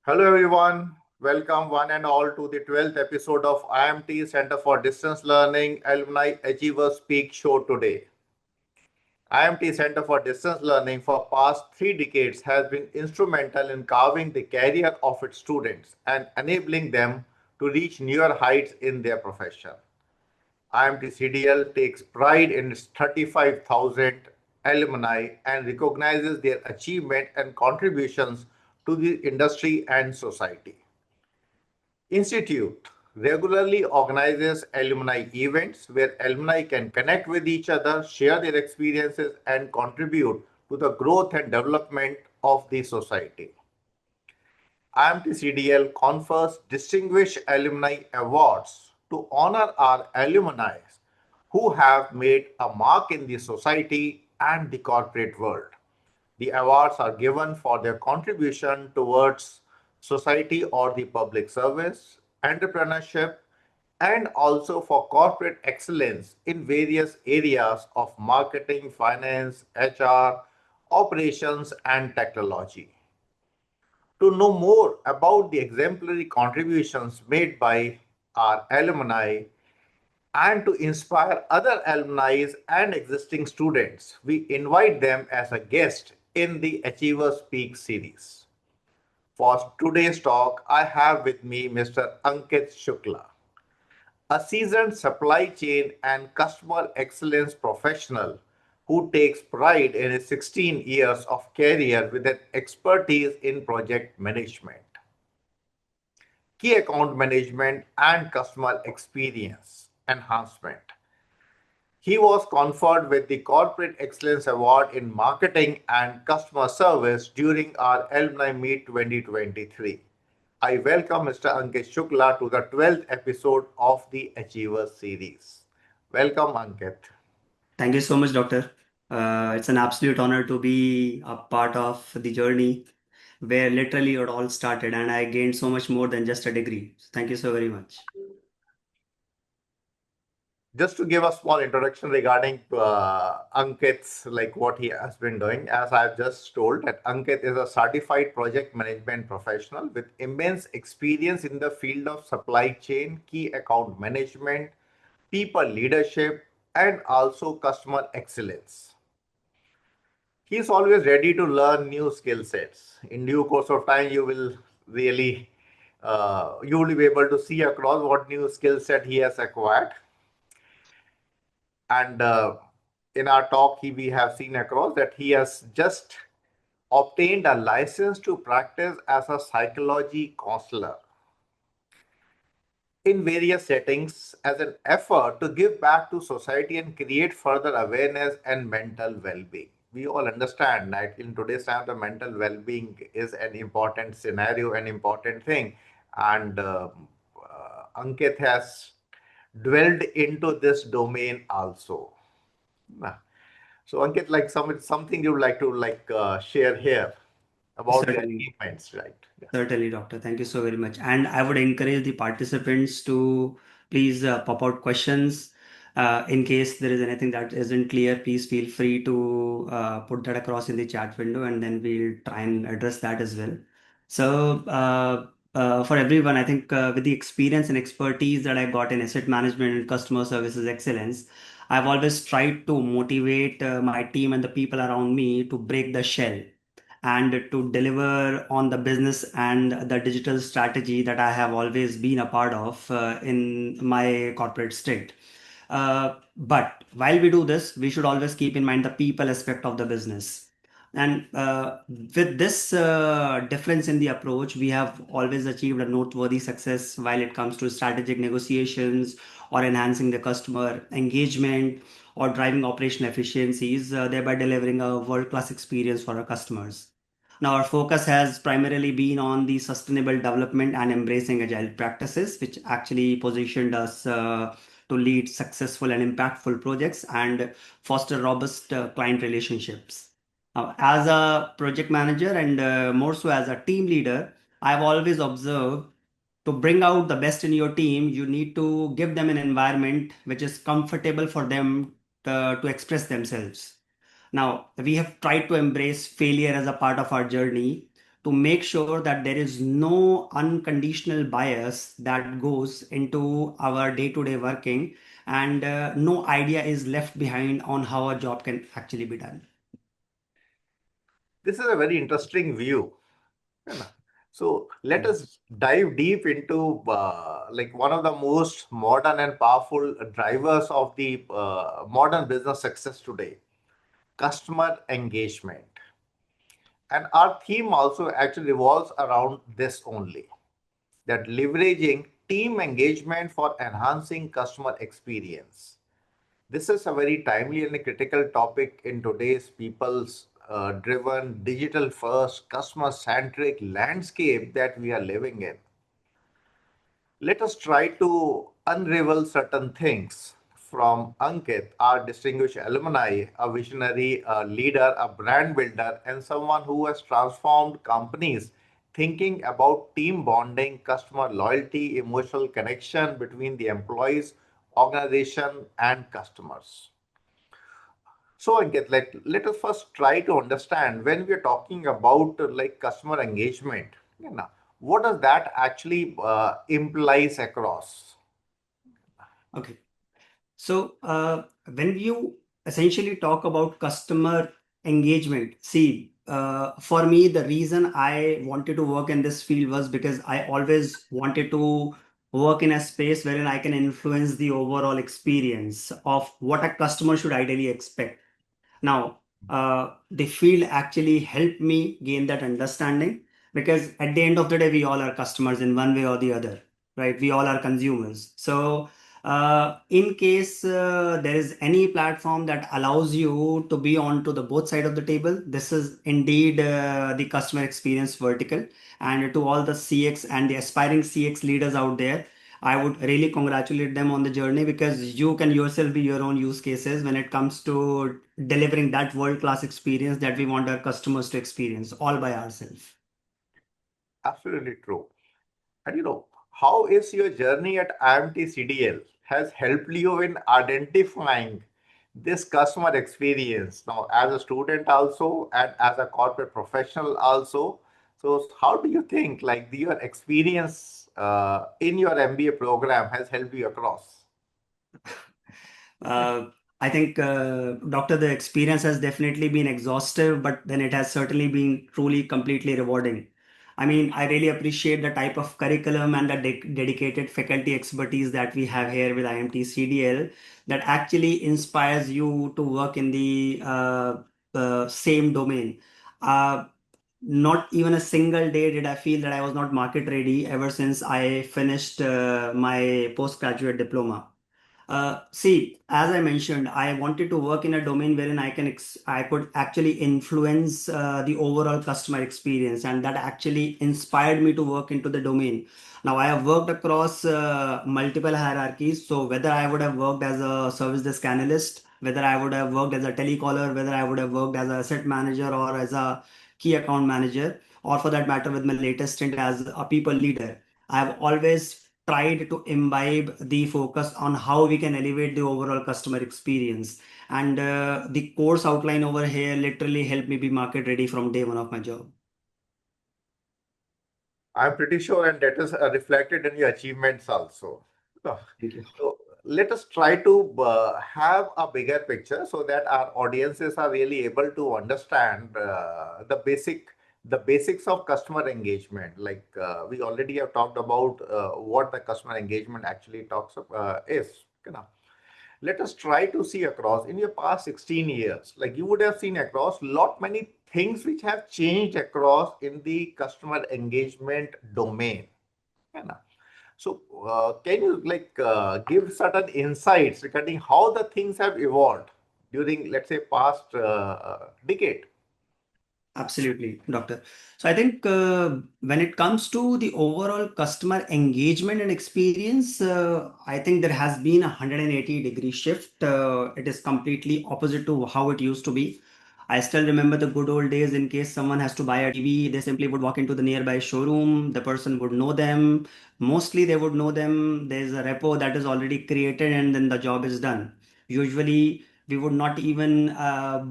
Hello everyone, welcome one and all to the 12th episode of IMT Center for Distance Learning Alumni Achievers Peak Show today. IMT Center for Distance Learning for past 3 decades has been instrumental in carving the career of its students and enabling them to reach newer heights in their profession. IMT CDL takes pride in its 35,000 alumni and recognizes their achievement and contributions to the industry and society. Institute regularly organizes alumni events where alumni can connect with each other, share their experiences, and contribute to the growth and development of the society. IMTCDL confers Distinguished Alumni Awards to honor our alumni who have made a mark in the society and the corporate world. The awards are given for their contribution towards society or the public service, entrepreneurship, and also for corporate excellence in various areas of marketing, finance, HR, operations, and technology. To know more about the exemplary contributions made by our alumni and to inspire other alumni and existing students, we invite them as a guest in the Achievers Peak series. For today's talk, I have with me Mr. Ankit Shukla, a seasoned supply chain and customer excellence professional who takes pride in his 16 years of career with an expertise in project management, key account management, and customer experience enhancement. He was conferred with the Corporate Excellence Award in Marketing and Customer Service during our Alumni Meet 2023. I welcome Mr. Ankit Shukla to the 12th episode of the Achievers series. Welcome, Ankit. Thank you so much, Doctor. It's an absolute honor to be a part of the journey where literally it all started, and I gained so much more than just a degree. So thank you so very much. Just to give a small introduction regarding Ankit's, like what he has been doing, as I've just told, that Ankit is a certified project management professional with immense experience in the field of supply chain, key account management, people leadership, and also customer excellence. He is always ready to learn new skill sets. In due course of time, you will really you will be able to see across what new skill set he has acquired. And in our talk, we have seen across that he has just obtained a license to practice as a psychology counselor in various settings as an effort to give back to society and create further awareness and mental well-being. We all understand that in today's time, the mental well-being is an important scenario, an important thing. And Ankit has dwelled into this domain also. So Ankit, like something you would like to share here about the Certainly. achievements, right? Yeah. Certainly, Doctor. Thank you so very much. And I would encourage the participants to please pop out questions. In case there is anything that isn't clear, please feel free to put that across in the chat window and then we'll try and address that as well. So, for everyone, I think with the experience and expertise that I got in asset management and customer services excellence, I've always tried to motivate my team and the people around me to break the shell and to deliver on the business and the digital strategy that I have always been a part of in my corporate state. But while we do this, we should always keep in mind the people aspect of the business. And with this difference in the approach, we have always achieved a noteworthy success while it comes to strategic negotiations or enhancing the customer engagement or driving operational efficiencies, thereby delivering a world-class experience for our customers. Now, our focus has primarily been on the sustainable development and embracing agile practices, which actually positioned us to lead successful and impactful projects and foster robust client relationships. Now, as a project manager and more so as a team leader, I've always observed to bring out the best in your team, you need to give them an environment which is comfortable for them to express themselves. Now, we have tried to embrace failure as a part of our journey to make sure that there is no unconditional bias that goes into our day-to-day working, and no idea is left behind on how a job can actually be done. This is a very interesting view. है ना? So let Yeah. us dive deep into like one of the most modern and powerful drivers of the modern business success today, customer engagement. And our theme also actually revolves around this only, that leveraging team engagement for enhancing customer experience. This is a very timely and a critical topic in today's people's driven, digital first, customer centric landscape that we are living in. Let us try to unravel certain things from Ankit, our distinguished alumni, a visionary, a leader, a brand builder, and someone who has transformed companies thinking about team bonding, customer loyalty, emotional connection between the employees, organization, and customers. So, Ankit, let us first try to understand when we are talking about like customer engagement, what does that actually implies across? Okay. So, when you essentially talk about customer engagement, see, for me, the reason I wanted to work in this field was because I always wanted to work in a space wherein I can influence the overall experience of what a customer should ideally expect. Now, the field actually helped me gain that understanding, because at the end of the day, we all are customers in one way or the other, right? We all are consumers. So, in case there is any platform that allows you to be onto the both side of the table, this is indeed the customer experience vertical. And to all the CX and the aspiring CX leaders out there, I would really congratulate them on the journey, because you can yourself be your own use cases when it comes to delivering that world-class experience that we want our customers to experience all by ourselves. Absolutely true. And how is your journey at IMT CDL has helped you in identifying this customer experience now as a student also and as a corporate professional also? So how do you think like your experience in your MBA program has helped you across? Uh, I think, Doctor, the experience has definitely been exhaustive, but then it has certainly been truly, completely rewarding. I mean, I really appreciate the type of curriculum and the dedicated faculty expertise that we have here with IMT CDL, that actually inspires you to work in the same domain. Uh, Not even a single day did I feel that I was not market ready ever since I finished my postgraduate diploma. See, as I mentioned, I wanted to work in a domain wherein I could actually influence the overall customer experience, and that actually inspired me to work into the domain. Now, I have worked across multiple hierarchies. So, whether I would have worked as a service desk analyst, whether I would have worked as a telecaller, whether I would have worked as a asset manager or as a key account manager, or for that matter, with my latest stint as a people leader, I have always tried to imbibe the focus on how we can elevate the overall customer experience. And the course outline over here literally helped me be market ready from day one of my job. I'm pretty sure, and that is reflected in your achievements also. So, Thank you. so let us try to have a bigger picture so that our audiences are really able to understand the basics of customer engagement. Like we already have talked about what the customer engagement actually is. You know, let us try to see across in your past 16 years, like you would have seen across lot many things which have changed across in the customer engagement domain. You know. So can you give certain insights regarding how the things have evolved during, let's say, past decade? Absolutely, doctor. So I think when it comes to the overall customer engagement and experience, I think there has been a 180-degree shift. It is completely opposite to how it used to be. I still remember the good old days. In case someone has to buy a TV, they simply would walk into the nearby showroom. The person would know them. Mostly they would know them. There's a repo that is already created, and then the job is done. Usually we would not even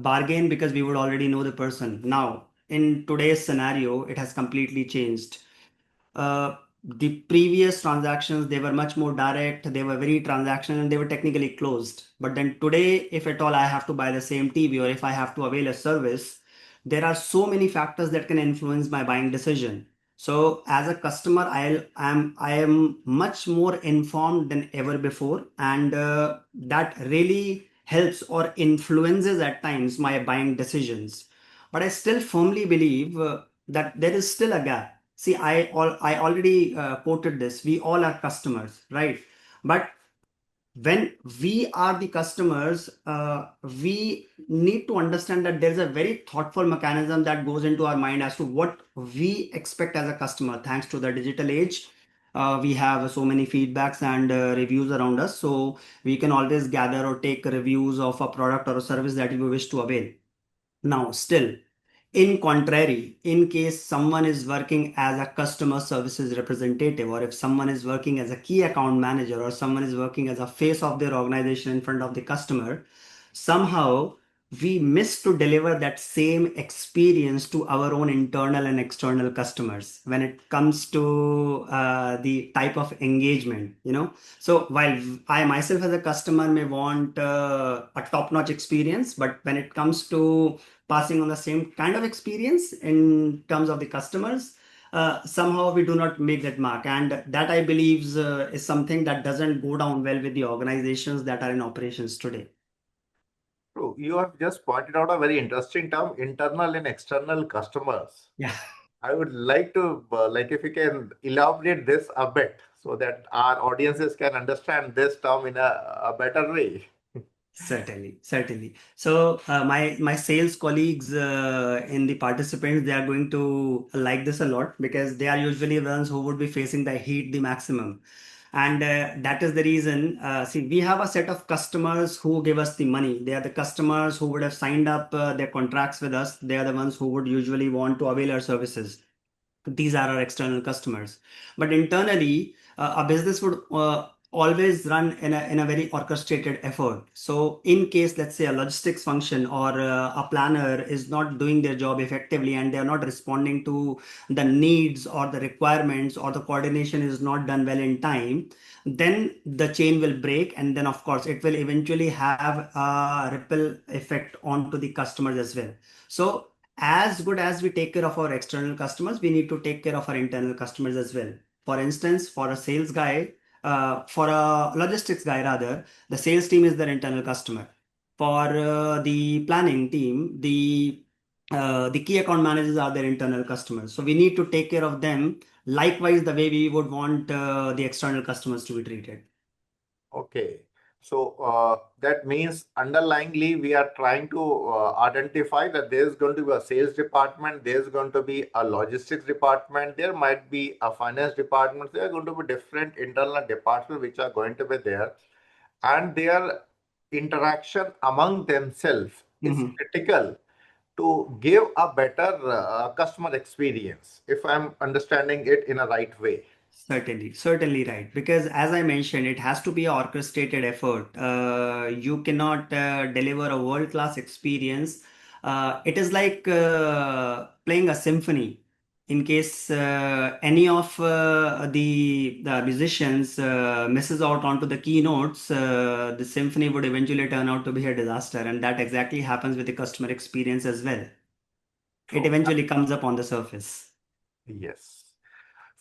bargain, because we would already know the person. Now, in today's scenario, it has completely changed. The previous transactions, they were much more direct, they were very transactional, and they were technically closed. But then today, if at all I have to buy the same TV, or if I have to avail a service, there are so many factors that can influence my buying decision. So as a customer, I am much more informed than ever before, and that really helps or influences at times my buying decisions. But I still firmly believe that there is still a gap. See, I already quoted this. We all are customers, right? But when we are the customers, we need to understand that there's a very thoughtful mechanism that goes into our mind as to what we expect as a customer. Thanks to the digital age, we have so many feedbacks and reviews around us, so we can always gather or take reviews of a product or a service that we wish to avail. Now, still, in contrary, in case someone is working as a customer services representative, or if someone is working as a key account manager, or someone is working as a face of their organization in front of the customer, somehow we miss to deliver that same experience to our own internal and external customers when it comes to the type of engagement, you know. So while I myself as a customer may want a top-notch experience, but when it comes to passing on the same kind of experience in terms of the customers, somehow we do not make that mark, and that I believe is something that doesn't go down well with the organizations that are in operations today. True. You have just pointed out a very interesting term, internal and external customers. Yeah. I would like to, like, if you can elaborate this a bit so that our audiences can understand this term in a better way. Certainly, certainly. So, my sales colleagues in the participants, they are going to like this a lot because they are usually the ones who would be facing the heat the maximum, and that is the reason. See, we have a set of customers who give us the money. They are the customers who would have signed up their contracts with us. They are the ones who would usually want to avail our services. These are our external customers. But internally, a business would always run in a very orchestrated effort. So in case, let's say, a logistics function or a planner is not doing their job effectively, and they are not responding to the needs or the requirements, or the coordination is not done well in time, then the chain will break, and then of course it will eventually have a ripple effect onto the customers as well. So as good as we take care of our external customers, we need to take care of our internal customers as well. For instance, for a sales guy, for a logistics guy rather, the sales team is their internal customer. For the planning team, the key account managers are their internal customers. So we need to take care of them likewise the way we would want the external customers to be treated. Okay. So that means underlyingly, we are trying to identify that there's going to be a sales department, there's going to be a logistics department, there might be a finance department, there are going to be different internal departments which are going to be there, and their interaction among themselves is Mhm. critical to give a better customer experience, if I'm understanding it in a right way. Certainly, certainly right. Because as I mentioned, it has to be an orchestrated effort. You cannot deliver a world-class experience. It is like playing a symphony. In case any of the musicians misses out onto the keynotes, the symphony would eventually turn out to be a disaster, and that exactly happens with the customer experience as well. It True. eventually comes up on the surface. Yes.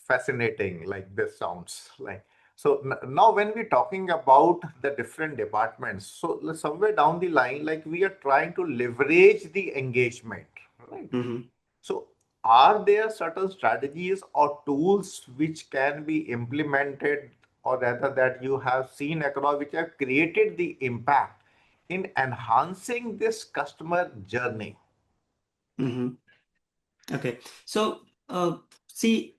Fascinating, like this sounds like. So now when we're talking about the different departments, so somewhere down the line, like we are trying to leverage the engagement, right? Mhm. So are there certain strategies or tools which can be implemented, or rather that you have seen across, which have created the impact in enhancing this customer journey? Mhm. Okay. So, see,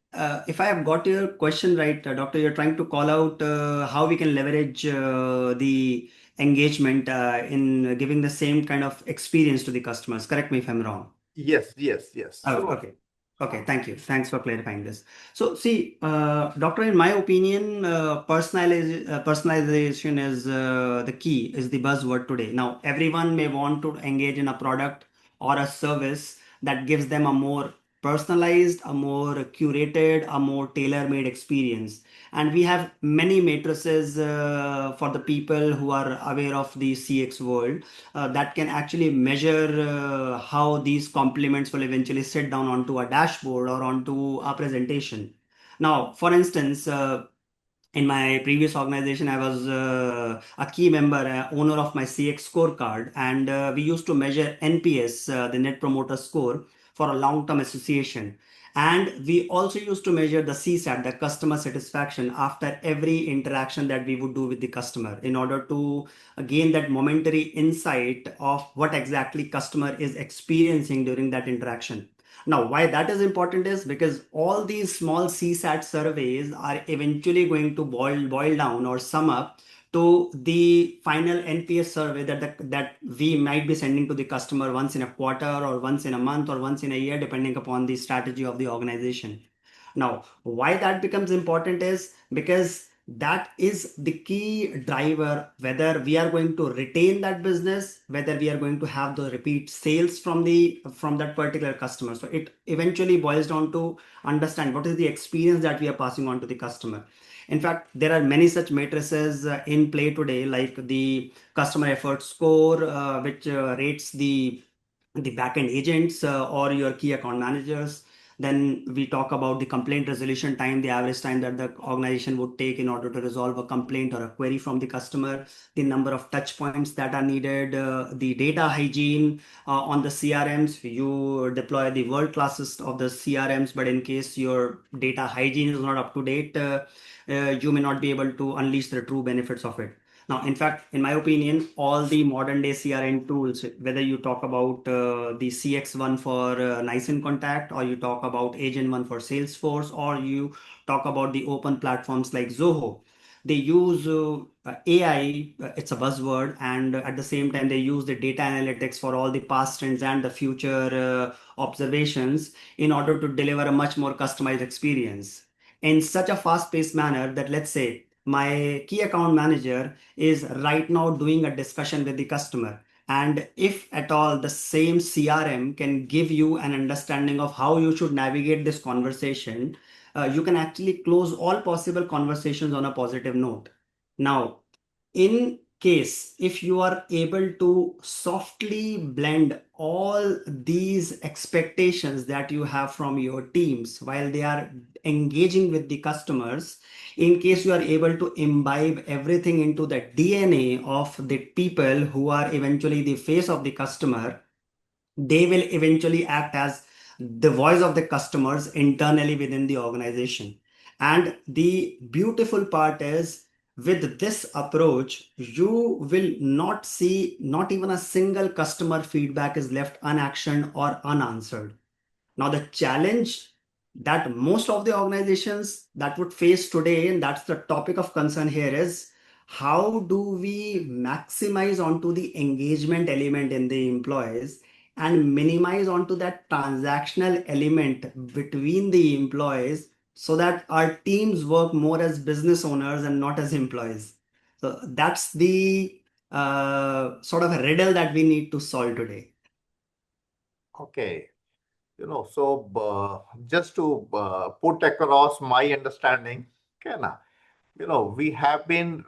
if I have got your question right, Doctor, you're trying to call out how we can leverage the engagement in giving the same kind of experience to the customers. Correct me if I'm wrong. Yes, yes, yes. Oh, So okay. Okay, thank you. Thanks for clarifying this. So, see, doctor, in my opinion, personalization is the key, is the buzzword today. Now, everyone may want to engage in a product or a service that gives them a more personalized, a more curated, a more tailor-made experience. And we have many matrices for the people who are aware of the CX world that can actually measure how these compliments will eventually sit down onto a dashboard or onto a presentation. Now, for instance, in my previous organization, I was a key member, owner of my CX scorecard, and we used to measure NPS, the Net Promoter Score, for a long-term association. And we also used to measure the CSAT, the customer satisfaction, after every interaction that we would do with the customer in order to gain that momentary insight of what exactly customer is experiencing during that interaction. Now, why that is important is because all these small CSAT surveys are eventually going to boil down or sum up to the final NPS survey that we might be sending to the customer once in a quarter or once in a month or once in a year, depending upon the strategy of the organization. Now, why that becomes important is because that is the key driver whether we are going to retain that business, whether we are going to have the repeat sales from that particular customer. So it eventually boils down to understand what is the experience that we are passing on to the customer. In fact, there are many such matrices in play today, like the customer effort score, which rates the backend agents or your key account managers. Then we talk about the complaint resolution time, the average time that the organization would take in order to resolve a complaint or a query from the customer, the number of touch points that are needed, the data hygiene on the CRMs. You deploy the world classes of the CRMs, but in case your data hygiene is not up to date, you may not be able to unleash the true benefits of it. Now, in fact, in my opinion, all the modern day CRM tools, whether you talk about the CX one for Nice in Contact, or you talk about Agent one for Salesforce, or you talk about the open platforms like Zoho, they use AI, it's a buzzword, and at the same time, they use the data analytics for all the past trends and the future observations in order to deliver a much more customized experience in such a fast paced manner that, let's say, my key account manager is right now doing a discussion with the customer. And if at all the same CRM can give you an understanding of how you should navigate this conversation, you can actually close all possible conversations on a positive note. Now, in case if you are able to softly blend all these expectations that you have from your teams while they are engaging with the customers, in case you are able to imbibe everything into the DNA of the people who are eventually the face of the customer, they will eventually act as the voice of the customers internally within the organization. And the beautiful part is, with this approach, you will not see not even a single customer feedback is left unactioned or unanswered. Now, the challenge that most of the organizations that would face today, and that's the topic of concern here, is how do we maximize onto the engagement element in the employees and minimize onto that transactional element between the employees so that our teams work more as business owners and not as employees. So that's the sort of a riddle that we need to solve today. Okay. So just to put across my understanding, okay, na, we have been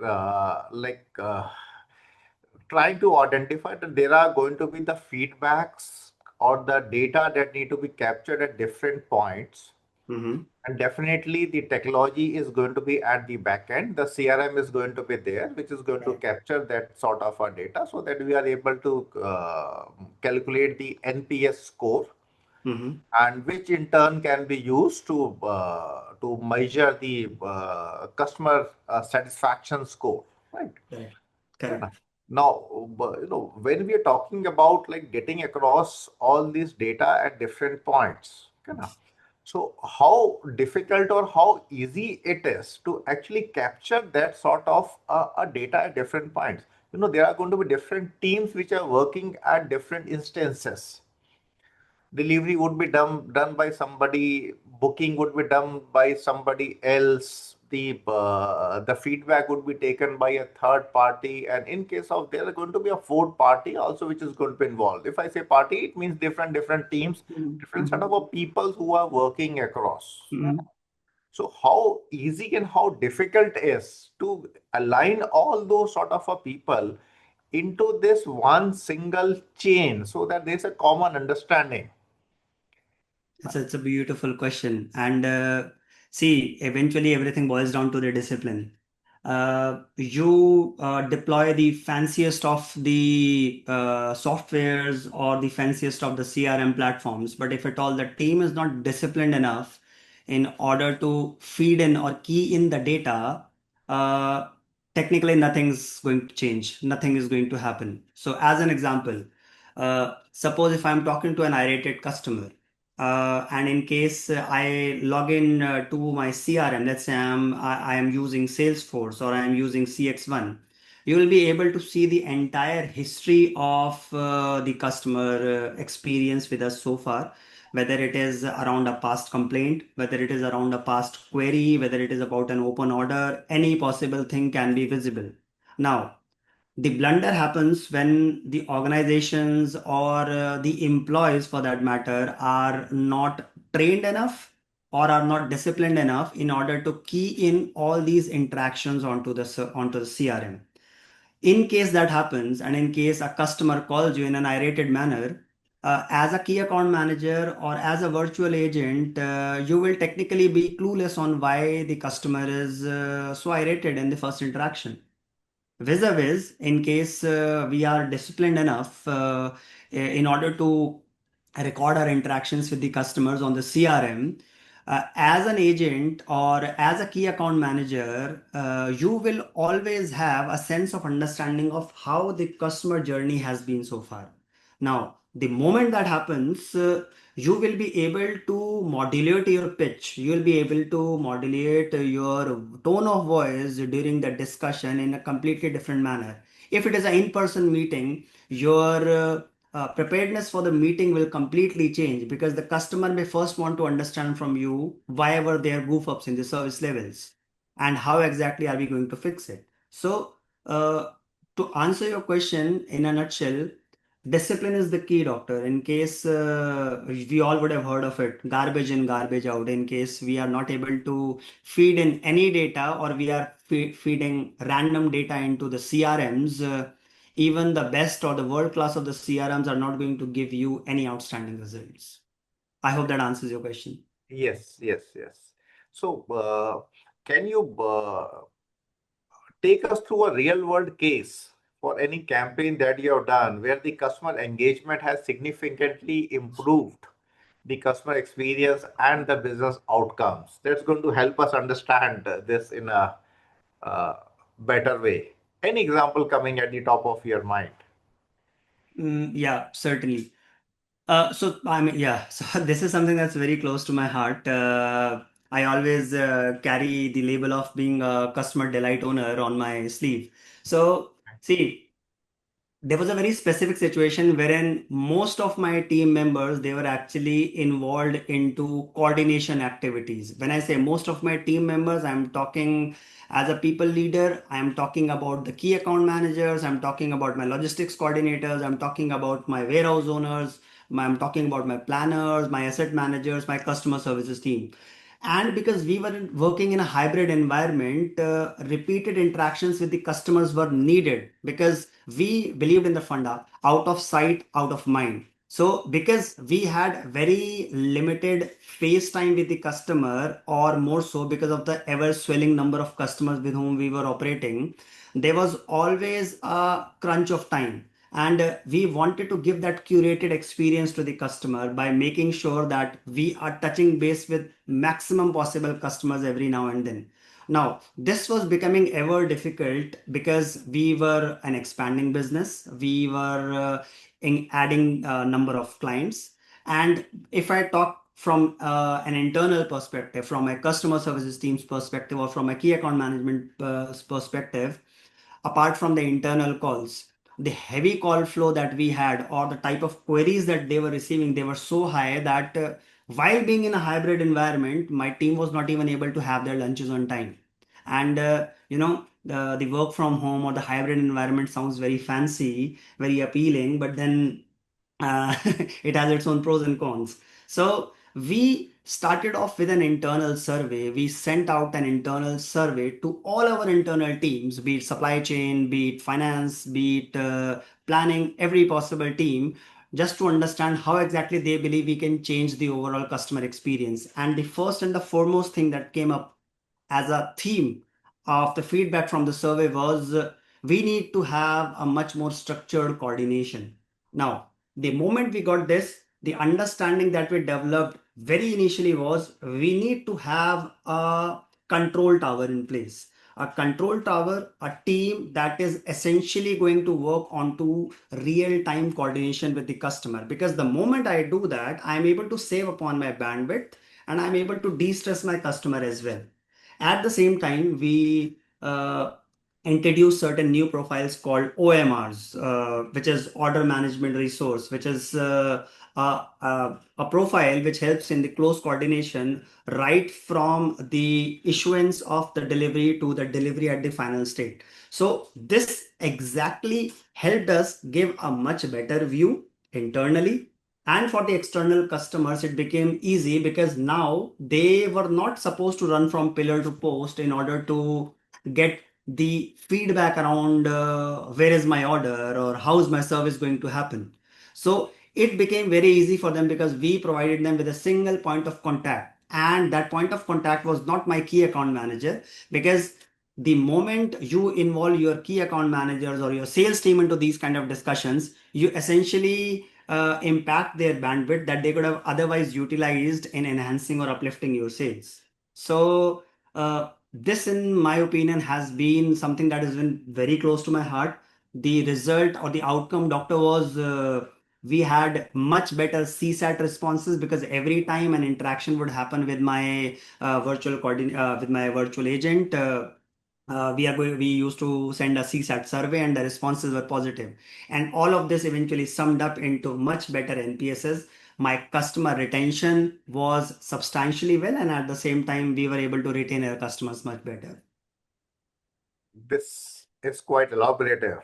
trying to identify that there are going to be the feedbacks or the data that need to be captured at different points. Mhm. And definitely the technology is going to be at the back end. The CRM is going to be there, which is going to Right. capture that sort of a data so that we are able to calculate the NPS score, Mhm. and which in turn can be used to measure the customer satisfaction score, right? Right. Yeah, na? Correct. Now, when we are talking about like getting across all these data at different points, okay, na? So how difficult or how easy it is to actually capture that sort of a data at different points? There are going to be different teams which are working at different instances. Delivery would be done by somebody, booking would be done by somebody else, the feedback would be taken by a third party, and in case of there are going to be a fourth party also which is going to be involved. If I say party, it means different teams, Mhm, different set mhm, of people who are working across. mhm. So how easy and how difficult is to align all those sort of a people into this one single chain so that there's a common understanding. It's a beautiful question. And see, eventually everything boils down to the discipline. You deploy the fanciest of the softwares or the fanciest of the CRM platforms, but if at all the team is not disciplined enough in order to feed in or key in the data, uh, technically nothing's going to change, nothing is going to happen. So, as an example, suppose if I'm talking to an irritated customer, and in case I log in to my CRM, let's say I am using Salesforce or I am using CX1, you will be able to see the entire history of the customer experience with us so far, whether it is around a past complaint, whether it is around a past query, whether it is about an open order, any possible thing can be visible. Now, the blunder happens when the organizations or the employees for that matter are not trained enough or are not disciplined enough in order to key in all these interactions onto the CRM. In case that happens, and in case a customer calls you in an irritated manner, as a key account manager or as a virtual agent, you will technically be clueless on why the customer is so irritated in the first interaction. Vis-a-vis, in case we are disciplined enough in order to record our interactions with the customers on the CRM, as an agent or as a key account manager, you will always have a sense of understanding of how the customer journey has been so far. Now, the moment that happens, you will be able to modulate your pitch. You will be able to modulate your tone of voice during the discussion in a completely different manner. If it is an in-person meeting, your preparedness for the meeting will completely change because the customer may first want to understand from you why were there goof ups in the service levels and how exactly are we going to fix it. So, to answer your question in a nutshell, discipline is the key, doctor. In case we all would have heard of it, garbage in, garbage out. In case we are not able to feed in any data or we are feeding random data into the CRMs, even the best or the world class of the CRMs are not going to give you any outstanding results. I hope that answers your question. Yes, yes, yes. So, can you take us through a real world case for any campaign that you have done where the customer engagement has significantly improved the customer experience and the business outcomes? That's going to help us understand this in a uh, better way. Any example coming at the top of your mind? Yeah, certainly. So I mean, yeah. So this is something that's very close to my heart. I always carry the label of being a customer delight owner on my sleeve. So see, there was a very specific situation wherein most of my team members they were actually involved into coordination activities. When I say most of my team members, I'm talking as a people leader, I'm talking about the key account managers, I'm talking about my logistics coordinators, I'm talking about my warehouse owners, I'm talking about my planners, my asset managers, my customer services team. And because we were working in a hybrid environment, repeated interactions with the customers were needed because we believed in the funda out of sight, out of mind. So, because we had very limited face time with the customer, or more so because of the ever swelling number of customers with whom we were operating, there was always a crunch of time. And we wanted to give that curated experience to the customer by making sure that we are touching base with maximum possible customers every now and then. Now, this was becoming ever difficult because we were an expanding business. We were adding a number of clients. And if I talk from an internal perspective, from a customer services team's perspective, or from a key account management perspective, apart from the internal calls, the heavy call flow that we had or the type of queries that they were receiving, they were so high that while being in a hybrid environment, my team was not even able to have their lunches on time. And the work from home or the hybrid environment sounds very fancy, very appealing, but then it has its own pros and cons. So we started off with an internal survey. We sent out an internal survey to all our internal teams, be it supply chain, be it finance, be it planning, every possible team, just to understand how exactly they believe we can change the overall customer experience. And the first and the foremost thing that came up as a theme of the feedback from the survey was we need to have a much more structured coordination. Now, the moment we got this, the understanding that we developed very initially was we need to have a control tower in place. A control tower, a team that is essentially going to work onto real time coordination with the customer. Because the moment I do that, I'm able to save upon my bandwidth and I'm able to de stress my customer as well. At the same time, we introduced certain new profiles called OMRs, which is Order Management Resource, which is a profile which helps in the close coordination right from the issuance of the delivery to the delivery at the final state. So this exactly helped us give a much better view internally, and for the external customers, it became easy because now they were not supposed to run from pillar to post in order to get the feedback around where is my order or how is my service going to happen. So it became very easy for them because we provided them with a single point of contact. And that point of contact was not my key account manager, because the moment you involve your key account managers or your sales team into these kind of discussions, you essentially impact their bandwidth that they could have otherwise utilized in enhancing or uplifting your sales. So, this, in my opinion, has been something that has been very close to my heart. The result or the outcome, doctor, was we had much better CSAT responses because every time an interaction would happen with my with my virtual agent. We used to send a CSAT survey and the responses were positive. And all of this eventually summed up into much better NPSs. My customer retention was substantially well, and at the same time, we were able to retain our customers much better. This is quite elaborative,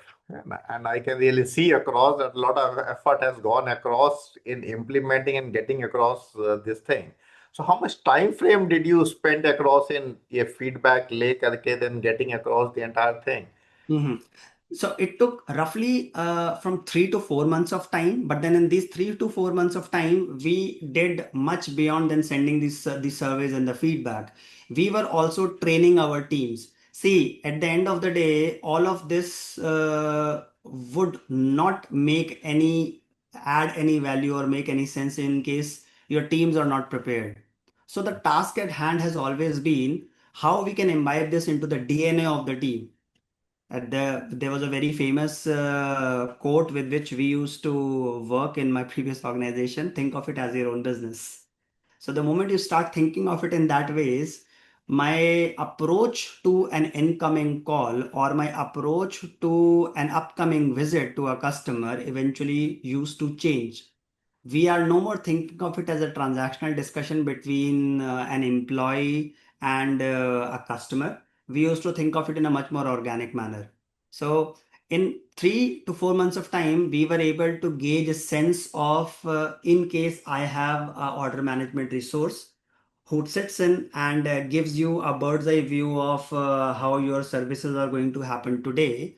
and I can really see across that a lot of effort has gone across in implementing and getting across this thing. So, how much time frame did you spend across in a feedback lake करके then getting across the entire thing? Mhm. So it took roughly from 3 to 4 months of time. But then in these 3 to 4 months of time, we did much beyond than sending these surveys and the feedback. We were also training our teams. See, at the end of the day, all of this would not make any add any value or make any sense in case your teams are not prepared. So the task at hand has always been how we can imbibe this into the DNA of the team. There was a very famous quote with which we used to work in my previous organization: think of it as your own business. So the moment you start thinking of it in that ways, my approach to an incoming call or my approach to an upcoming visit to a customer eventually used to change. We are no more thinking of it as a transactional discussion between an employee and a customer. We used to think of it in a much more organic manner. So, in 3 to 4 months of time, we were able to gauge a sense of in case I have a order management resource who sits in and gives you a bird's eye view of how your services are going to happen today.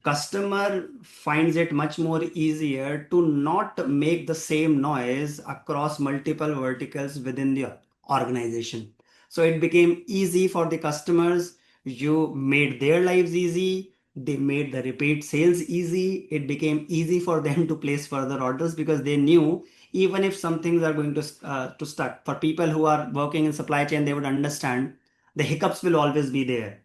Customer finds it much more easier to not make the same noise across multiple verticals within the organization. So it became easy for the customers. You made their lives easy. They made the repeat sales easy. It became easy for them to place further orders because they knew even if some things are going to stuck. For people who are working in supply chain, they would understand the hiccups will always be there.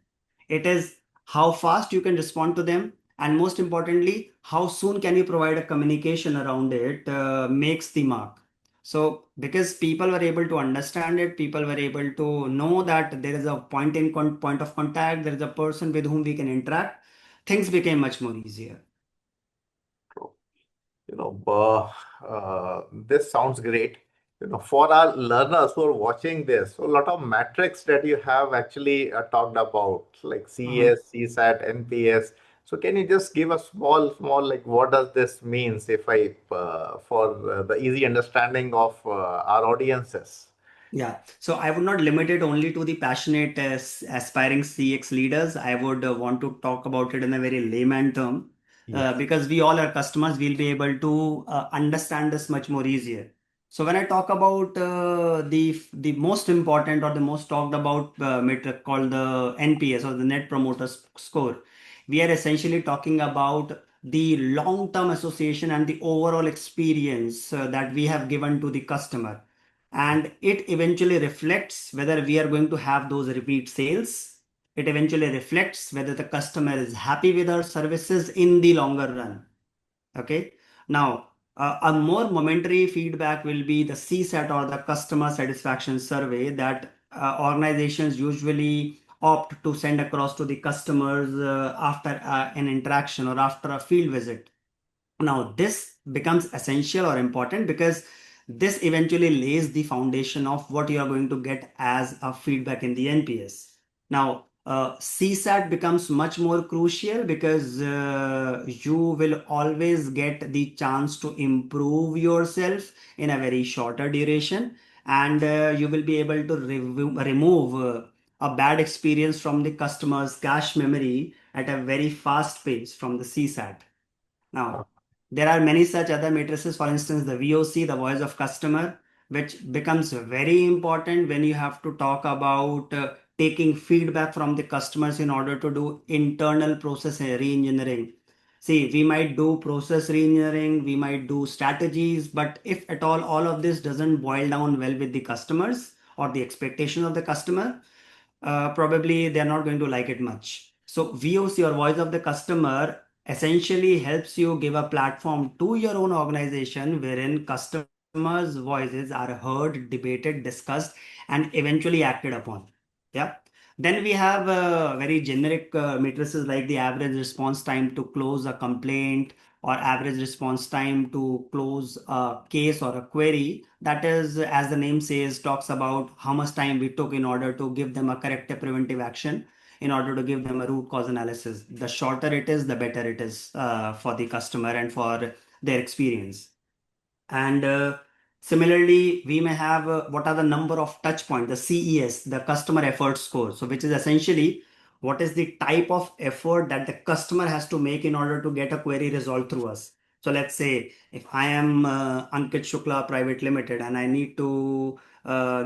It is how fast you can respond to them, and most importantly, how soon can you provide a communication around it makes the mark. So because people were able to understand it, people were able to know that there is a point of contact, there is a person with whom we can interact, things became much more easier. You know, this sounds great. For our learners who are watching this, so a lot of metrics that you have actually talked about, like Mhm. CES, CSAT, NPS. So can you just give a small, like what does this means if for the easy understanding of our audiences? Yeah, so I would not limit it only to the passionate aspiring CX leaders. I would want to talk about it in a very layman term, Yes. because we all are customers, we'll be able to understand this much more easier. So when I talk about the most important or the most talked about metric called the NPS or the Net Promoter Score, we are essentially talking about the long-term association and the overall experience that we have given to the customer, and it eventually reflects whether we are going to have those repeat sales. It eventually reflects whether the customer is happy with our services in the longer run. Okay. Now, a more momentary feedback will be the CSAT or the customer satisfaction survey that organizations usually opt to send across to the customers after an interaction or after a field visit. Now, this becomes essential or important because this eventually lays the foundation of what you are going to get as a feedback in the NPS. Now, CSAT becomes much more crucial because you will always get the chance to improve yourself in a very shorter duration, and you will be able to remove a bad experience from the customer's cache memory at a very fast pace from the CSAT. Now, there are many such other matrices, for instance, the VOC, the voice of customer, which becomes very important when you have to talk about taking feedback from the customers in order to do internal process re-engineering. See, we might do process re-engineering, we might do strategies, but if at all of this doesn't boil down well with the customers or the expectation of the customer, probably they're not going to like it much. So VOC or voice of the customer essentially helps you give a platform to your own organization wherein customers' voices are heard, debated, discussed, and eventually acted upon. Yeah. Then we have very generic matrices like the average response time to close a complaint or average response time to close a case or a query. That is, as the name says, talks about how much time we took in order to give them a corrective preventive action, in order to give them a root cause analysis. The shorter it is, the better it is for the customer and for their experience. And similarly, we may have what are the number of touch points, the CES, the customer effort score. So, which is essentially what is the type of effort that the customer has to make in order to get a query resolved through us. So, let's say if I am Ankit Shukla Private Limited and I need to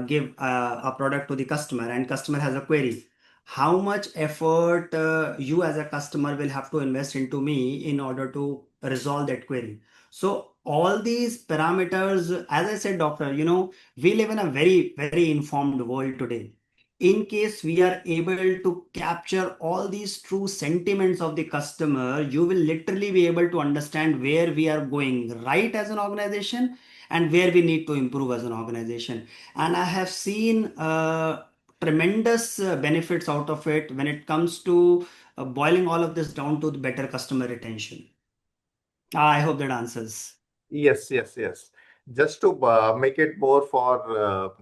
give a product to the customer and customer has a query, how much effort you as a customer will have to invest into me in order to resolve that query. So all these parameters, as I said, doctor, we live in a very informed world today. In case we are able to capture all these true sentiments of the customer, you will literally be able to understand where we are going right as an organization and where we need to improve as an organization. And I have seen tremendous benefits out of it when it comes to boiling all of this down to the better customer retention. I hope that answers. Yes. Just to make it more for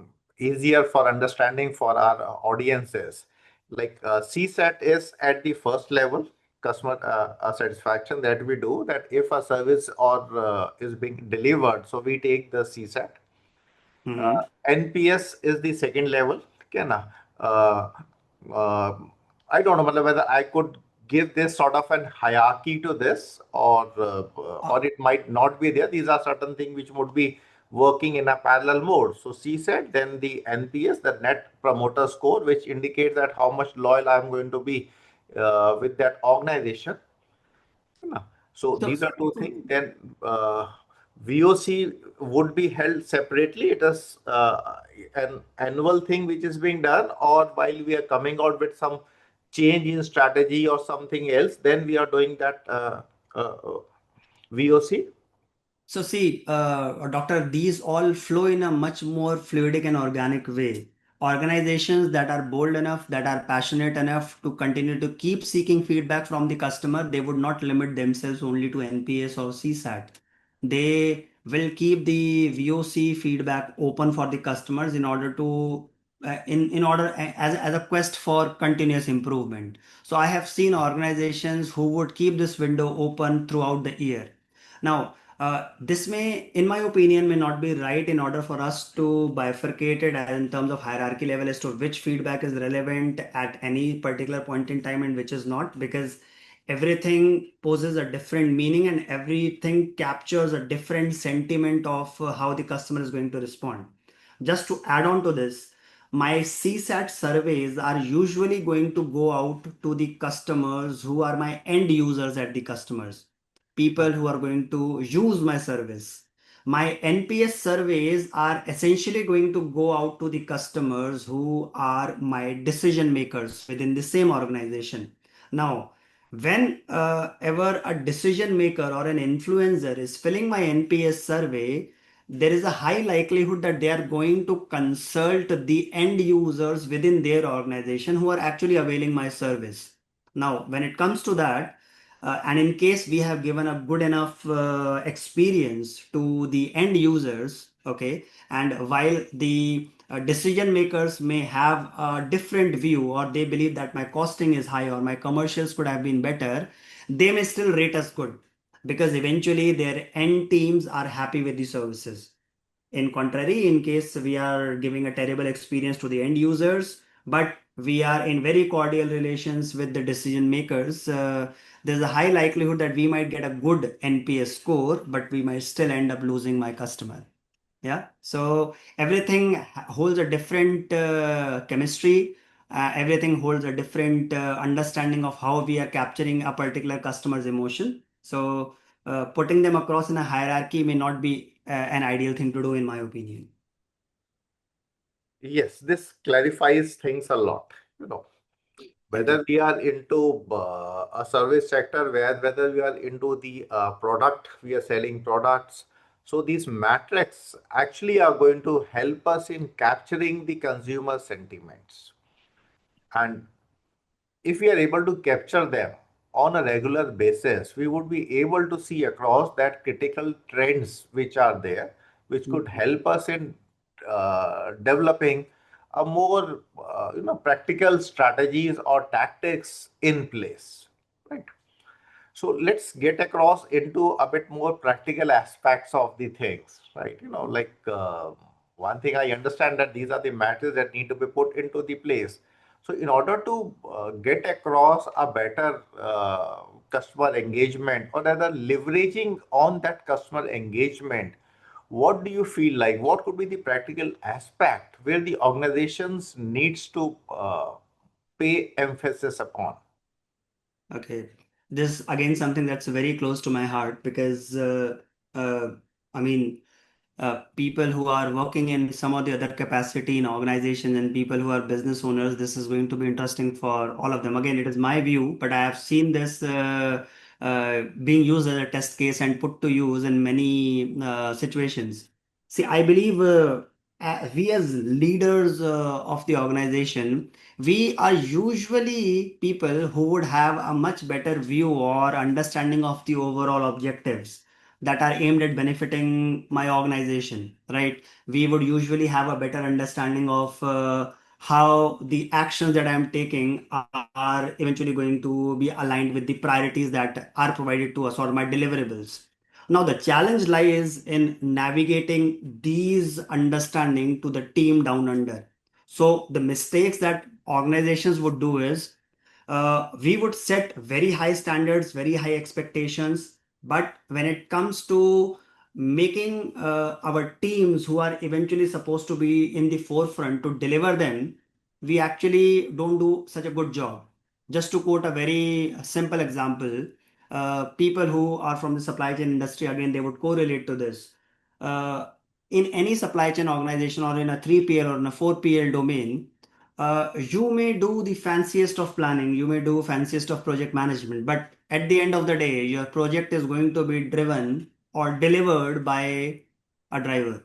easier for understanding for our audiences, like CSAT is at the first level, customer satisfaction that we do. That if a service or is being delivered, so we take the CSAT. Mhm. NPS is the second level. Okay, na? Uh, uh, I don't know whether I could give this sort of an hierarchy to this, or it might not be there. These are certain things which would be working in a parallel mode. So CSAT, then the NPS, the Net Promoter Score, which indicates that how much loyal I'm going to be with that organization. Yeah. So So, these are two things. Then VOC would be held separately. It is an annual thing which is being done, or while we are coming out with some change in strategy or something else, then we are doing that VOC. see, Doctor, these all flow in a much more fluidic and organic way. Organizations that are bold enough, that are passionate enough to continue to keep seeking feedback from the customer, they would not limit themselves only to NPS or CSAT. They will keep the VOC feedback open for the customers in order to in order as a quest for continuous improvement. So I have seen organizations who would keep this window open throughout the year. Now, this may, in my opinion, may not be right in order for us to bifurcate it in terms of hierarchy level as to which feedback is relevant at any particular point in time and which is not, because everything poses a different meaning and everything captures a different sentiment of how the customer is going to respond. Just to add on to this, my CSAT surveys are usually going to go out to the customers who are my end users at the customers, people who are going to use my service. My NPS surveys are essentially going to go out to the customers who are my decision makers within the same organization. Now, when ever a decision maker or an influencer is filling my NPS survey, there is a high likelihood that they are going to consult the end users within their organization who are actually availing my service. Now, when it comes to that, and in case we have given a good enough experience to the end users, okay, and while the decision makers may have a different view or they believe that my costing is high or my commercials could have been better, they may still rate us good because eventually their end teams are happy with the services. In contrary, in case we are giving a terrible experience to the end users, but we are in very cordial relations with the decision makers, there's a high likelihood that we might get a good NPS score, but we might still end up losing my customer. Yeah. So everything holds a different chemistry. Everything holds a different understanding of how we are capturing a particular customer's emotion. So putting them across in a hierarchy may not be an ideal thing to do, in my opinion. Yes, this clarifies things a lot. You know, Thank you. whether we are into a service sector, whether we are into the product, we are selling products. So these metrics actually are going to help us in capturing the consumer sentiments. And if we are able to capture them on a regular basis, we would be able to see across that critical trends which are there, which could Mhm. help us in developing a more practical strategies or tactics in place, right? So let's get across into a bit more practical aspects of the things, right? Like one thing I understand that these are the matters that need to be put into the place. So in order to get across a better customer engagement or rather leveraging on that customer engagement, what do you feel like? What could be the practical aspect where the organizations needs to pay emphasis upon? Okay. This again something that's very close to my heart because uh, I mean people who are working in some of the other capacity in organizations and people who are business owners, this is going to be interesting for all of them. Again, it is my view, but I have seen this being used as a test case and put to use in many situations. See, I believe we as leaders of the organization, we are usually people who would have a much better view or understanding of the overall objectives that are aimed at benefiting my organization, right? We would usually have a better understanding of how the actions that I'm taking are eventually going to be aligned with the priorities that are provided to us or my deliverables. Now, the challenge lies in navigating these understanding to the team down under. So, the mistakes that organizations would do is we would set very high standards, very high expectations, but when it comes to making our teams who are eventually supposed to be in the forefront to deliver them, we actually don't do such a good job. Just to quote a very simple example, people who are from the supply chain industry, again, they would correlate to this. Uh, in any supply chain organization or in a 3PL or in a 4PL domain, you may do the fanciest of planning, you may do fanciest of project management, but at the end of the day, your project is going to be driven or delivered by a driver.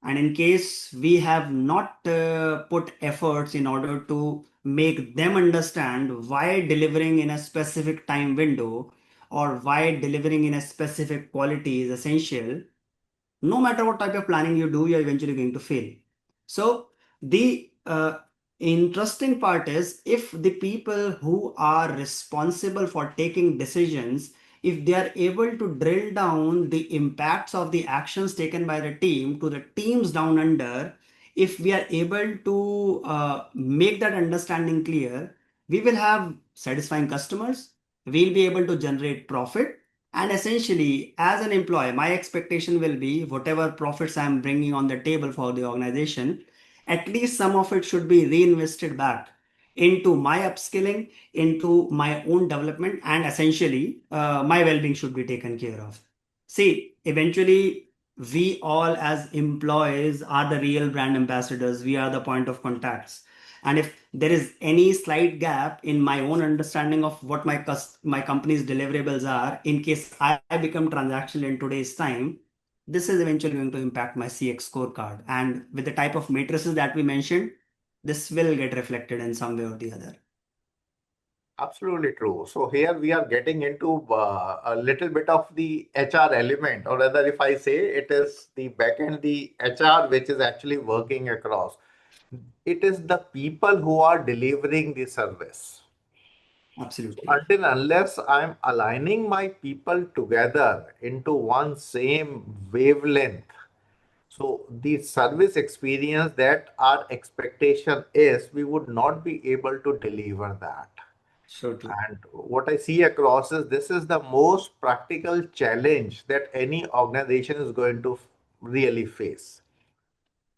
And in case we have not put efforts in order to make them understand why delivering in a specific time window or why delivering in a specific quality is essential, no matter what type of planning you do, you're eventually going to fail. So the interesting part is, if the people who are responsible for taking decisions, if they are able to drill down the impacts of the actions taken by the team to the teams down under, if we are able to make that understanding clear, we will have satisfying customers, we'll be able to generate profit, and essentially, as an employee, my expectation will be whatever profits I'm bringing on the table for the organization, at least some of it should be reinvested back into my upskilling, into my own development, and essentially, my well being should be taken care of. See, eventually, we all as employees are the real brand ambassadors, we are the point of contacts. And if there is any slight gap in my own understanding of what my company's deliverables are, in case I become transactional in today's time, this is eventually going to impact my CX scorecard. And with the type of matrices that we mentioned, this will get reflected in some way or the other. Absolutely true. So here we are getting into a little bit of the HR element, or rather, if I say it is the back end, the HR, which is actually working across. It is the people who are delivering the service. So Absolutely. until unless I'm aligning my people together into one same wavelength, so the service experience that our expectation is, we would not be able to deliver that. So true. And what I see across is this is the most practical challenge that any organization is going to really face.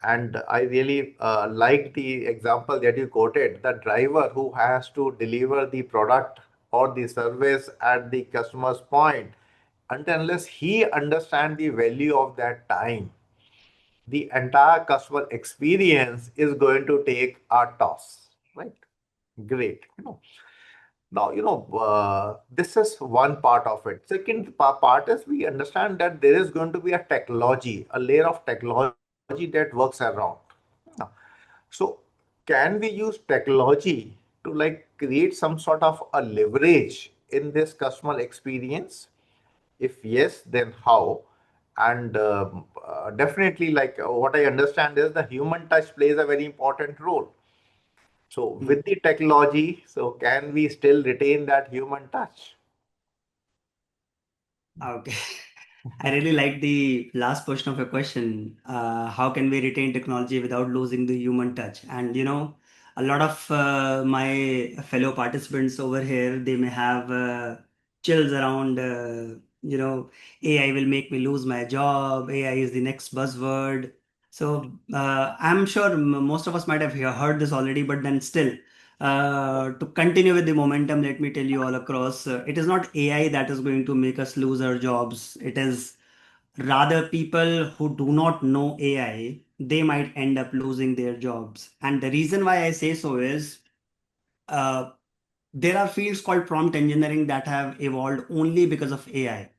And I really like the example that you quoted, the driver who has to deliver the product or the service at the customer's point. Until unless he understands the value of that time, the entire customer experience is going to take a toss, right? Great. Now, this is one part of it. Second part is we understand that there is going to be a technology, a layer of technology that works around. Now, so can we use technology to like create some sort of a leverage in this customer experience? If yes, then how? And definitely, like what I understand is the human touch plays a very important role. So Hmm. with the technology, so can we still retain that human touch? Okay. I really like the last portion of your question. How can we retain technology without losing the human touch? And a lot of my fellow participants over here, they may have chills around, AI will make me lose my job. AI is the next buzzword. So I'm sure most of us might have heard this already, but then still, to continue with the momentum, let me tell you all across, it is not AI that is going to make us lose our jobs. It is rather people who do not know AI, they might end up losing their jobs. And the reason why I say so is, uh, there are fields called prompt engineering that have evolved only because of AI.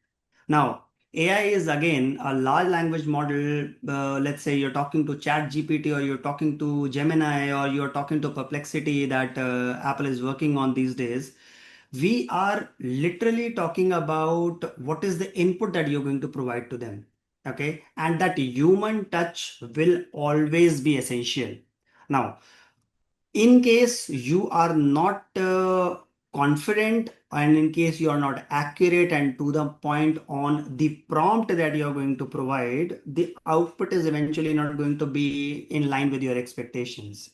Now, AI is again a large language model. Let's say you're talking to Chat GPT, or you're talking to Gemini, or you're talking to Perplexity that Apple is working on these days. We are literally talking about what is the input that you're going to provide to them. Okay. And that human touch will always be essential. Now, in case you are not confident, and in case you are not accurate and to the point on the prompt that you are going to provide, the output is eventually not going to be in line with your expectations.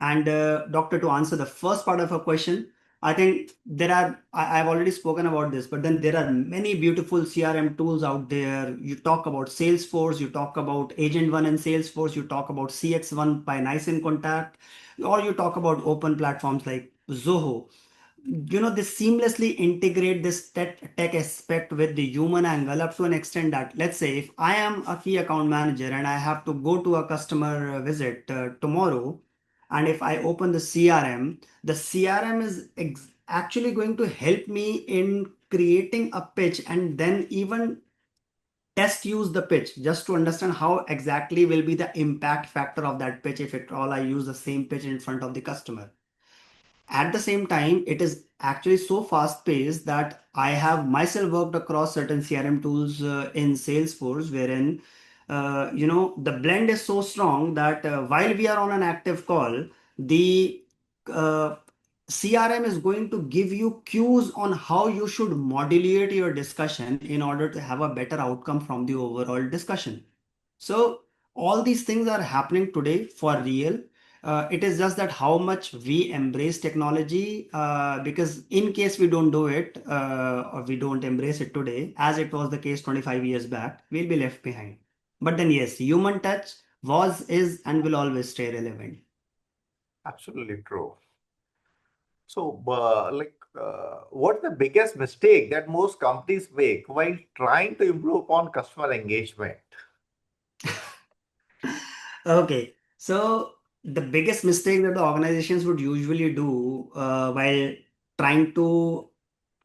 And doctor, to answer the first part of a question, I think I've already spoken about this, but then there are many beautiful CRM tools out there. You talk about Salesforce, you talk about Agent One in Salesforce, you talk about CX1 by Nice in Contact, or you talk about open platforms like Zoho. They seamlessly integrate this tech aspect with the human angle up to an extent that, let's say, if I am a key account manager and I have to go to a customer visit tomorrow, and if I open the CRM, the CRM is actually going to help me in creating a pitch, and then even test use the pitch just to understand how exactly will be the impact factor of that pitch if at all I use the same pitch in front of the customer. At the same time, it is actually so fast paced that I have myself worked across certain CRM tools in Salesforce, wherein the blend is so strong that while we are on an active call, the uh, CRM is going to give you cues on how you should modulate your discussion in order to have a better outcome from the overall discussion. So all these things are happening today for real. It is just that how much we embrace technology, because in case we don't do it, or we don't embrace it today, as it was the case 25 years back, we'll be left behind. But then yes, human touch was, is, and will always stay relevant. Absolutely true. So, what's the biggest mistake that most companies make while trying to improve upon customer engagement? Okay, so the biggest mistake that the organizations would usually do while trying to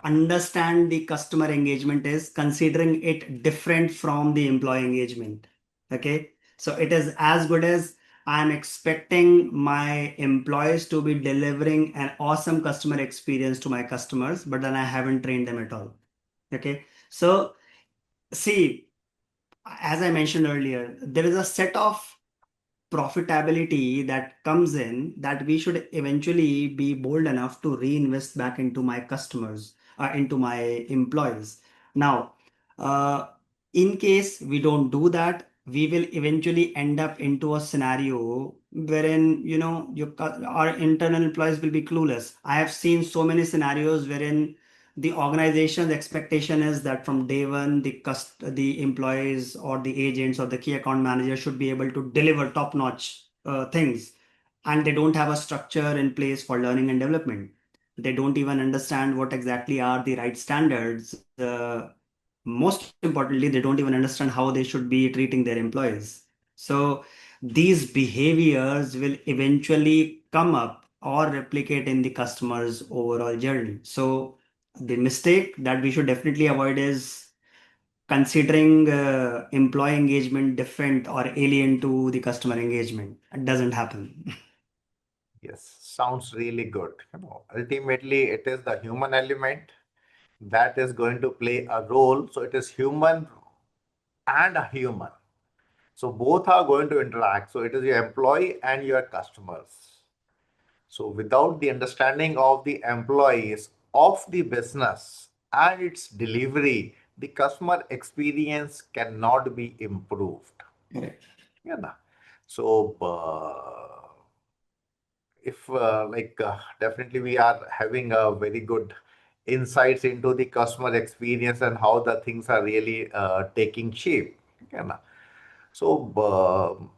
understand the customer engagement is considering it different from the employee engagement. Okay, so it is as good as I'm expecting my employees to be delivering an awesome customer experience to my customers, but then I haven't trained them at all. Okay, so see, as I mentioned earlier, there is a set of profitability that comes in that we should eventually be bold enough to reinvest back into my customers, into my employees. Now, uh, in case we don't do that, we will eventually end up into a scenario wherein our internal employees will be clueless. I have seen so many scenarios wherein the organization's expectation is that from day one, the employees or the agents or the key account manager should be able to deliver top-notch things, and they don't have a structure in place for learning and development. They don't even understand what exactly are the right standards. Most importantly, they don't even understand how they should be treating their employees. So these behaviors will eventually come up or replicate in the customer's overall journey. So the mistake that we should definitely avoid is considering employee engagement different or alien to the customer engagement. It doesn't happen. Yes, sounds really good. Ultimately, it is the human element that is going to play a role. So it is human and a human. So both are going to interact. So it is your employee and your customers. So without the understanding of the employees of the business and its delivery, the customer experience cannot be improved. Correct. Yeah. Na? So if definitely we are having a very good insights into the customer experience and how the things are really taking shape. Yeah. Na? So,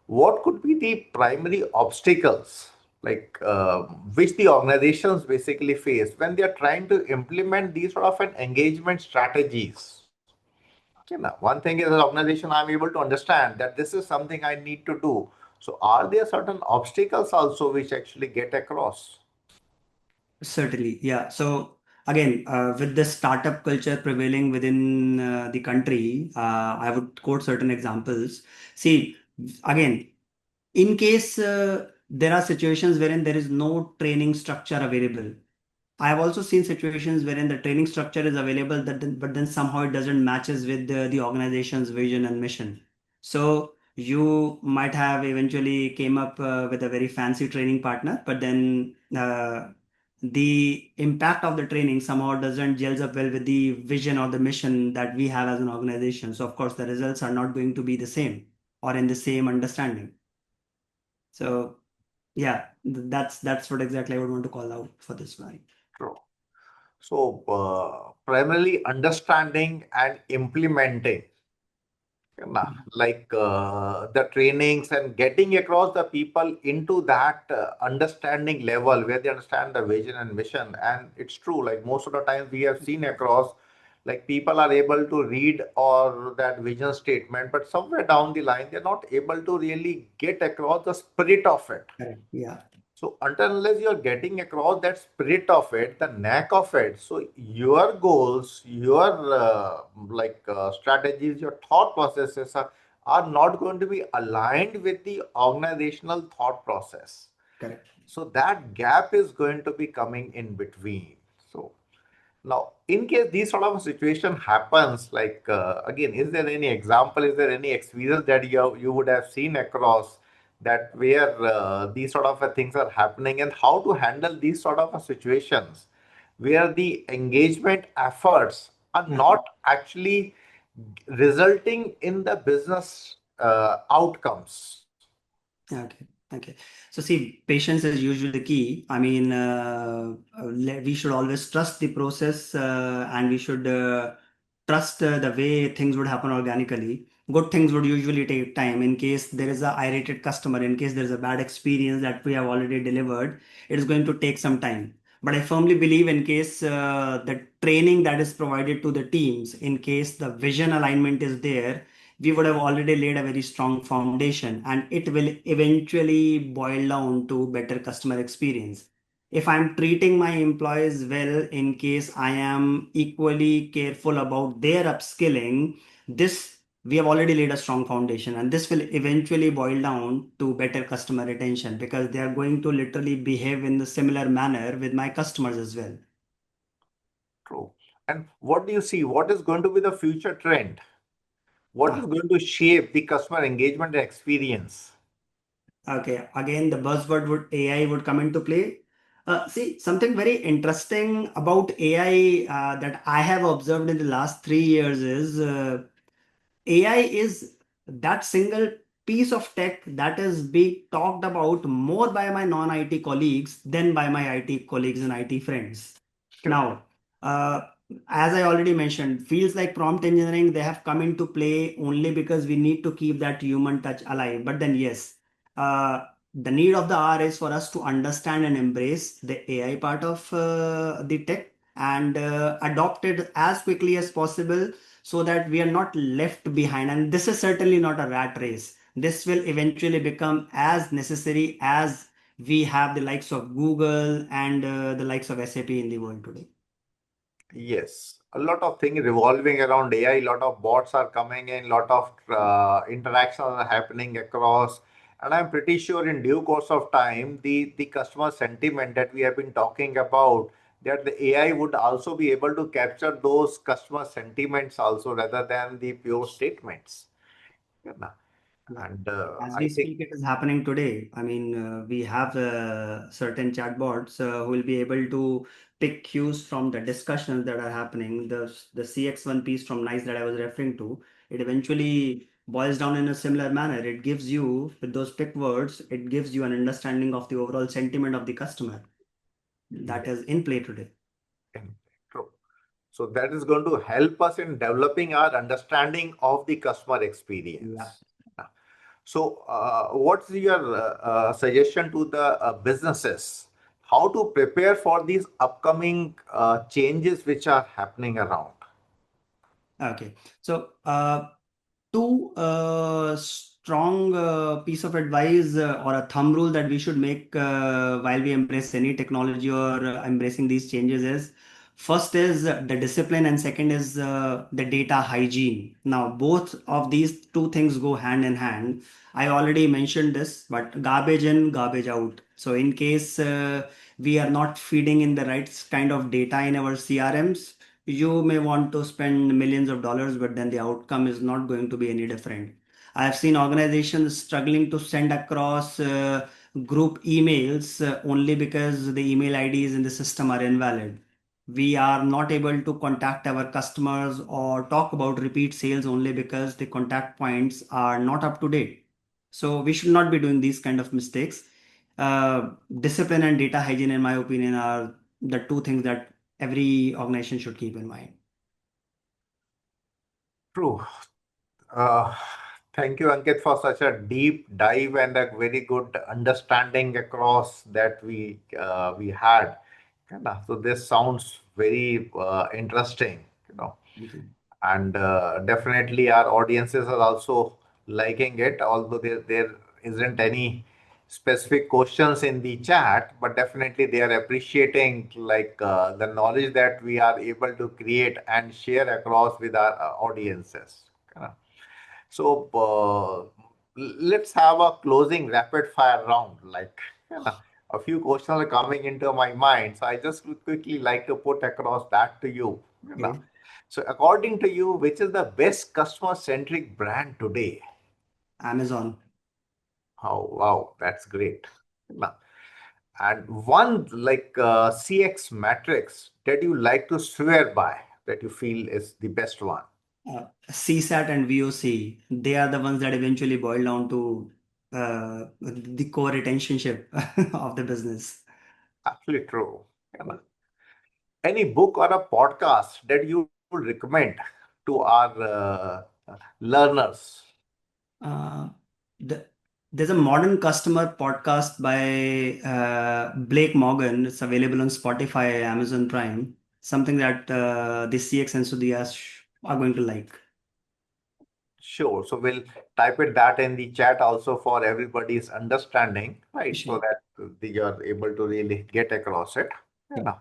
what could be the primary obstacles, which the organizations basically face when they are trying to implement these sort of an engagement strategies? Okay, now, one thing is, as an organization, I'm able to understand that this is something I need to do. So, are there certain obstacles also which actually get across? Certainly, yeah. So again, with the startup culture prevailing within the country, I would quote certain examples. See, again, in case there are situations wherein there is no training structure available, I have also seen situations wherein the training structure is available, but then somehow it doesn't matches with the organization's vision and mission. So you might have eventually came up with a very fancy training partner, but then the impact of the training somehow doesn't gels up well with the vision or the mission that we have as an organization. So of course the results are not going to be the same or in the same understanding. So yeah, that's what exactly I would want to call out for this one. True. So, primarily understanding and implementing. The trainings and getting across the people into that understanding level where they understand the vision and mission. And it's true, like most of the time we have seen across, like people are able to read or that vision statement, but somewhere down the line they're not able to really get across the spirit of it. Correct. Yeah. So until unless you're getting across that spirit of it, the knack of it, so your goals, your strategies, your thought processes are not going to be aligned with the organizational thought process. Correct. So that gap is going to be coming in between. So Now, in case these sort of a situation happens, like again, is there any example? Is there any experience that you would have seen across that where these sort of things are happening, and how to handle these sort of situations where the engagement efforts are Okay. not actually resulting in the business outcomes? Okay. Okay. So see, patience is usually the key. I mean, we should always trust the process, and we should trust the way things would happen organically. Good things would usually take time. In case there is a irritated customer, in case there is a bad experience that we have already delivered, it is going to take some time. But I firmly believe in case the training that is provided to the teams, in case the vision alignment is there, we would have already laid a very strong foundation, and it will eventually boil down to better customer experience. If I'm treating my employees well, in case I am equally careful about their upskilling, this we have already laid a strong foundation, and this will eventually boil down to better customer retention, because they are going to literally behave in the similar manner with my customers as well. True. And what do you see? What is going to be the future trend? What is going to shape the customer engagement and experience? Okay, again, the buzzword would AI would come into play. See, something very interesting about AI that I have observed in the last 3 years is AI is that single piece of tech that is being talked about more by my non-IT colleagues than by my IT colleagues and IT friends. Correct. Now, uh, as I already mentioned, fields like prompt engineering, they have come into play only because we need to keep that human touch alive. But then, yes, the need of the hour is for us to understand and embrace the AI part of the tech, and adopt it as quickly as possible, so that we are not left behind. And this is certainly not a rat race. This will eventually become as necessary as we have the likes of Google and the likes of SAP in the world today. Yes, a lot of things revolving around AI, a lot of bots are coming in, lot of interactions are happening across, and I'm pretty sure in due course of time, the customer sentiment that we have been talking about, that the AI would also be able to capture those customer sentiments also rather than the pure statements. Yeah, na? Yeah. And As I we think speak, it is happening today. I mean, we have certain chatbots who will be able to pick cues from the discussions that are happening. The CX1 piece from NICE that I was referring to, it eventually boils down in a similar manner. It gives you, with those pick words, it gives you an understanding of the overall sentiment of the customer that is yes, in play today. and true. So that is going to help us in developing our understanding of the customer Yeah. experience. So, what's your suggestion to the businesses? How to prepare for these upcoming changes which are happening around? Okay. So, two strong piece of advice or a thumb rule that we should make while we embrace any technology or embracing these changes is, first is the discipline, and second is the data hygiene. Now both of these two things go hand in hand. I already mentioned this, but garbage in, garbage out. So in case we are not feeding in the right kind of data in our CRMs, you may want to spend millions of dollars, but then the outcome is not going to be any different. I have seen organizations struggling to send across group emails only because the email IDs in the system are invalid. We are not able to contact our customers or talk about repeat sales only because the contact points are not up to date. So we should not be doing these kind of mistakes. Discipline and data hygiene, in my opinion, are the two things that every organization should keep in mind. True. Uh, Thank you, Ankit, for such a deep dive and a very good understanding across that we had. So this sounds very interesting. You know. Thank you. And definitely our audiences are also liking it, although there isn't any specific questions in the chat, but definitely they are appreciating like the knowledge that we are able to create and share across with our audiences. Uh, so let's have a closing rapid fire round, like, A few questions are coming into my mind, so I just would quickly like to put across that to you. You know. Okay. So, according to you, which is the best customer-centric brand today? Amazon. Oh, wow, that's great. You know. And one like CX matrix that you like to swear by, that you feel is the best one. CSAT and VOC, they are the ones that eventually boil down to the core relationship of the business. Absolutely true. You know. Any book or a podcast that you would recommend to our learners? Uh, the, there's a modern customer podcast by Blake Morgan. It's available on Spotify, Amazon Prime. Something that the CX enthusiasts are going to like. Sure. So we'll type it that in the chat also for everybody's understanding, right? So Sure. that you're able to really get across it. You Yeah. know.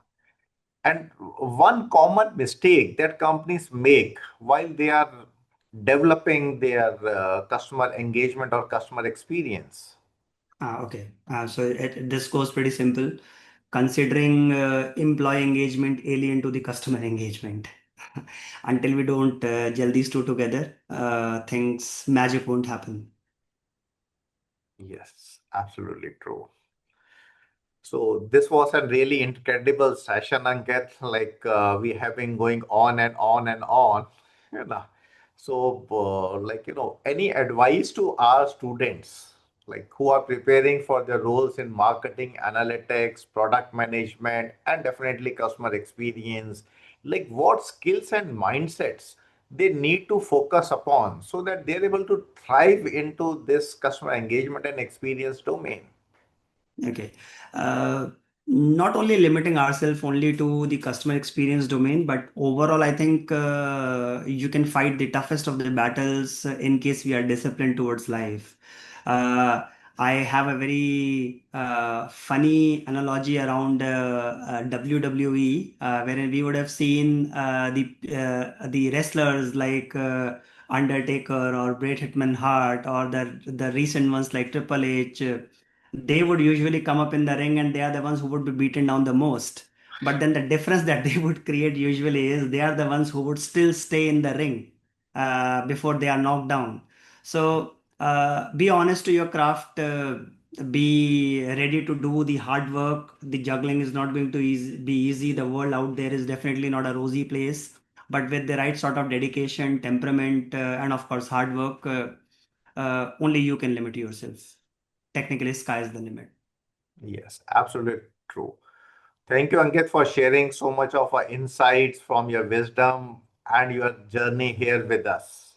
And one common mistake that companies make while they are developing their customer engagement or customer experience. Okay. This goes pretty simple. Considering employee engagement alien to the customer engagement. Until we don't gel these two together, things magic won't happen. Yes, absolutely true. So this was a really incredible session, Ankit. Like we have been going on and on and on, you know. So, any advice to our students, like who are preparing for their roles in marketing, analytics, product management, and definitely customer experience, like what skills and mindsets they need to focus upon so that they're able to thrive into this customer engagement and experience domain. Okay. Uh, Not only limiting ourselves only to the customer experience domain, but overall, I think you can fight the toughest of the battles in case we are disciplined towards life. Uh, I have a very funny analogy around WWE, wherein we would have seen the wrestlers like Undertaker or Bret Hitman Hart, or the recent ones like Triple H. They would usually come up in the ring and they are the ones who would be beaten down the most. But then the difference that they would create usually is they are the ones who would still stay in the ring before they are knocked down. So be honest to your craft. Be ready to do the hard work. The juggling is not going to be easy. The world out there is definitely not a rosy place. But with the right sort of dedication, temperament, and of course hard work, only you can limit yourself. Technically, sky is the limit. Yes, absolutely true. Thank you, Ankit, for sharing so much of our insights from your wisdom and your journey here with us.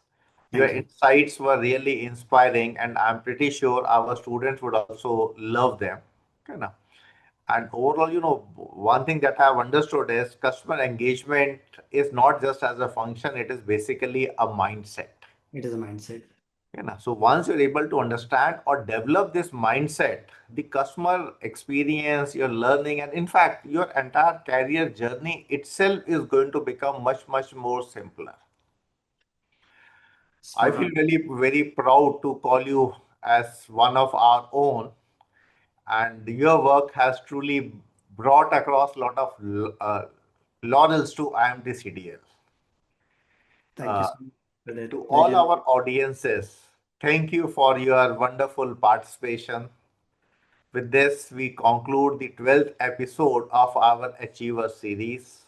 Your Thank you. insights were really inspiring, and I'm pretty sure our students would also love them. You know. And overall, one thing that I've understood is customer engagement is not just as a function, it is basically a mindset. It is a mindset. So once you're able to understand or develop this mindset, the customer experience, your learning, and in fact, your entire career journey itself is going to become much, much more simpler. I Spot feel on. really very proud to call you as one of our own, and your work has truly brought across a lot of laurels to IMT CDL. Thank you so much for To that all pleasure. our audiences, thank you for your wonderful participation. With this, we conclude the 12th episode of our Achiever series.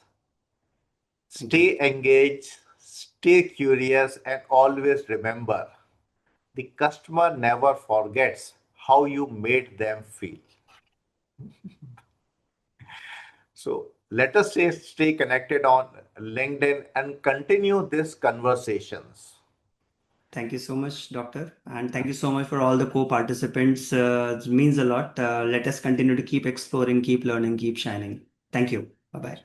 Thank you. Stay engaged, stay curious, and always remember the customer never forgets how you made them feel. So let us stay connected on LinkedIn and continue these conversations. Thank you so much, Doctor. And thank you so much for all the co-participants. It means a lot. Let us continue to keep exploring, keep learning, keep shining. Thank you. Bye-bye.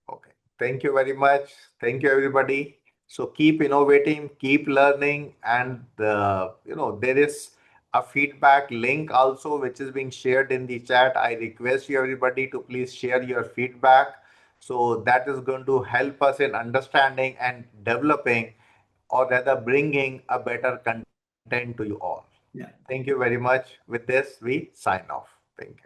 Okay. Thank you very much. Thank you, everybody. So keep innovating, keep learning, and there is a feedback link also which is being shared in the chat. I request you everybody to please share your feedback. So that is going to help us in understanding and developing, or rather bringing a better content to you all. Yeah. Thank you very much. With this, we sign off. Thank you.